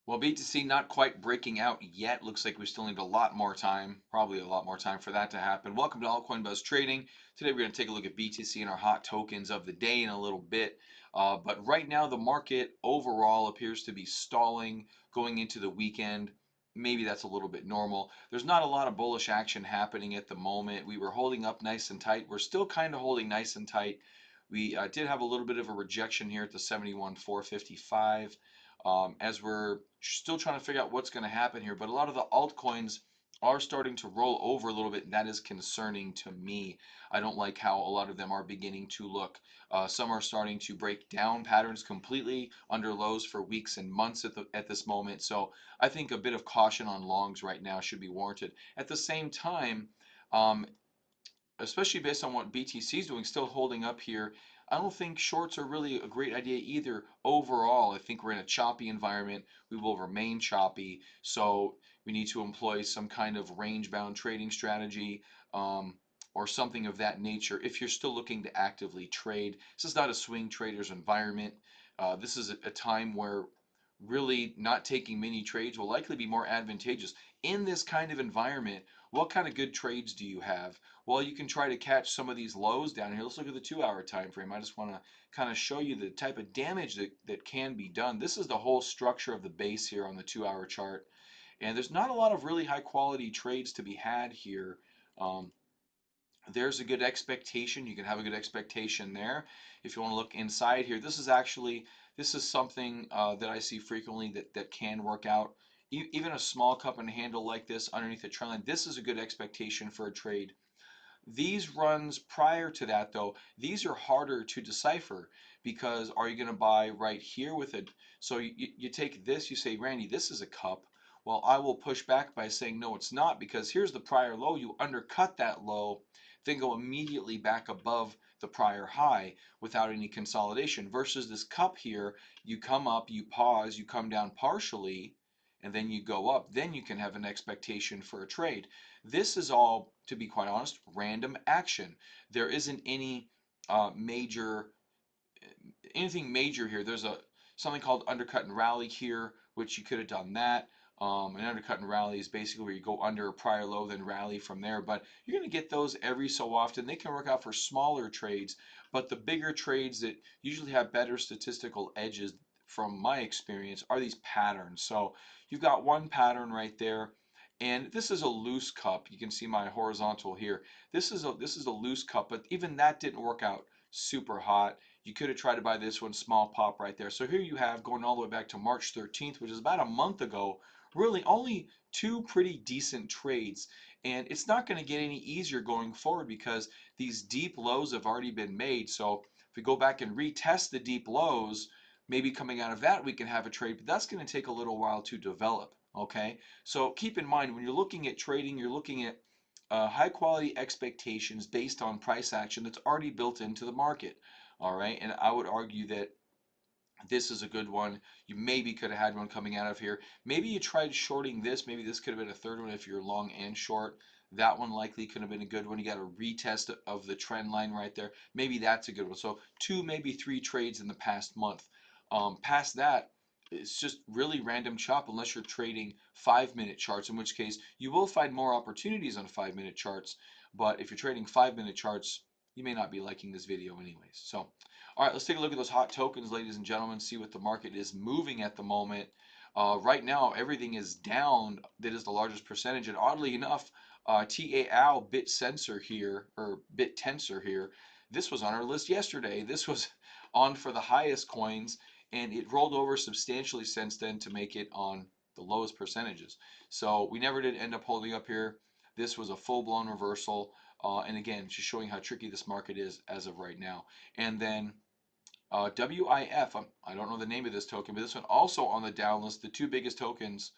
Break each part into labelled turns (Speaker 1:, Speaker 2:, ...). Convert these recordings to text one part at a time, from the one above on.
Speaker 1: Well, BTC not quite breaking out yet. Looks like we still need a lot more time, probably a lot more time for that to happen. Welcome to Altcoin Buzz Trading. Today we're going to take a look at BTC and our hot tokens of the day in a little bit. But right now the market overall appears to be stalling going into the weekend. Maybe that's a little bit normal. There's not a lot of bullish action happening at the moment. We were holding up nice and tight. We're still kind of holding nice and tight. We did have a little bit of a rejection here at the 71,455 as we're still trying to figure out what's going to happen here. But a lot of the altcoins are starting to roll over a little bit, and that is concerning to me. I don't like how a lot of them are beginning to look. Some are starting to break down patterns completely under lows for weeks and months at this moment. So I think a bit of caution on longs right now should be warranted. At the same time, um, especially based on what BTC is doing, still holding up here. I don't think shorts are really a great idea either. Overall, I think we're in a choppy environment. We will remain choppy, so we need to employ some kind of range-bound trading strategy or something of that nature if you're still looking to actively trade. This is not a swing trader's environment. This is a time where really not taking many trades will likely be more advantageous. In this kind of environment, what kind of good trades do you have? Well, you can try to catch some of these lows down here. Let's look at the 2 hour time frame. I just want to kind of show you the type of damage that can be done. This is the whole structure of the base here on the 2 hour chart. And there's not a lot of really high quality trades to be had here. Um, there's a good expectation. You can have a good expectation there. If you want to look inside here, this is something that I see frequently that can work out. Even a small cup and handle like this underneath the trend line, this is a good expectation for a trade. These runs prior to that, though, these are harder to decipher because are you going to buy right here with it? So you take this, you say, Randy, this is a cup. Well, I will push back by saying, no, it's not, because here's the prior low. You undercut that low, then go immediately back above the prior high without any consolidation. Versus this cup here, you come up, you pause, you come down partially, and then you go up. Then you can have an expectation for a trade. This is all, to be quite honest, random action. There isn't any major anything major here. There's a something called undercut and rally here, which you could have done that. An undercut and rally is basically where you go under a prior low, then rally from there. But you're going to get those every so often. They can work out for smaller trades, but the bigger trades that usually have better statistical edges, from my experience, are these patterns. So you've got one pattern right there. And this is a loose cup. You can see my horizontal here. This is a loose cup, but even that didn't work out super hot. You could have tried to buy this one, small pop right there. So here you have, going all the way back to March 13th, which is about a month ago, really only two pretty decent trades. And it's not going to get any easier going forward because these deep lows have already been made. So if we go back and retest the deep lows, maybe coming out of that we can have a trade, but that's going to take a little while to develop. Okay, so keep in mind when you're looking at trading, you're looking at high quality expectations based on price action that's already built into the market. All right, and I would argue that this is a good one. You maybe could have had one coming out of here. Maybe you tried shorting this. Maybe this could have been a third one if you're long and short. That one likely could have been a good one. You got a retest of the trend line right there. Maybe that's a good one. So two, maybe three trades in the past month. Past that, it's just really random chop unless you're trading 5 minute charts, in which case you will find more opportunities on 5 minute charts. But if you're trading 5 minute charts, you may not be liking this video anyways. So all right, let's take a look at those hot tokens, ladies and gentlemen, see what the market is moving at the moment. Right now, everything is down. That is the largest percentage. And oddly enough, TAO Bittensor here, or Bittensor here, this was on our list yesterday. This was on for the highest coins, and it rolled over substantially since then to make it on the lowest percentages. So we never did end up holding up here. This was a full-blown reversal. And again, just showing how tricky this market is as of right now. And then WIF, I don't know the name of this token, but this one also on the down list. The two biggest tokens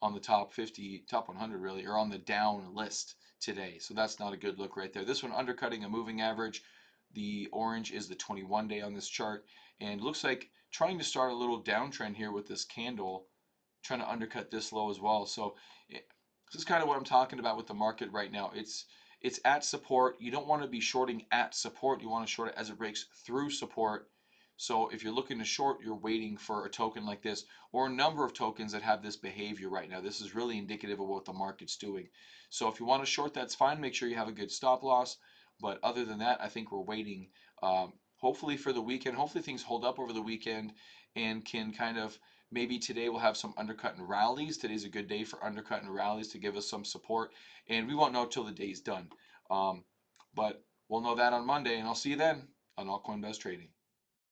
Speaker 1: on the top 50, top 100 really, are on the down list today. So that's not a good look right there. This one undercutting a moving average. The orange is the 21-day on this chart. And looks like trying to start a little downtrend here with this candle, trying to undercut this low as well. So this is kind of what I'm talking about with the market right now. It's at support. You don't want to be shorting at support. You want to short it as it breaks through support. So if you're looking to short, you're waiting for a token like this or a number of tokens that have this behavior right now. This is really indicative of what the market's doing. So if you want to short, that's fine. Make sure you have a good stop loss. But other than that, I think we're waiting hopefully for the weekend. Hopefully things hold up over the weekend and can kind of, maybe today we'll have some undercut and rallies. Today's a good day for undercut and rallies to give us some support. And we won't know till the day's done. But we'll know that on Monday, and I'll see you then on Altcoin Buzz Trading.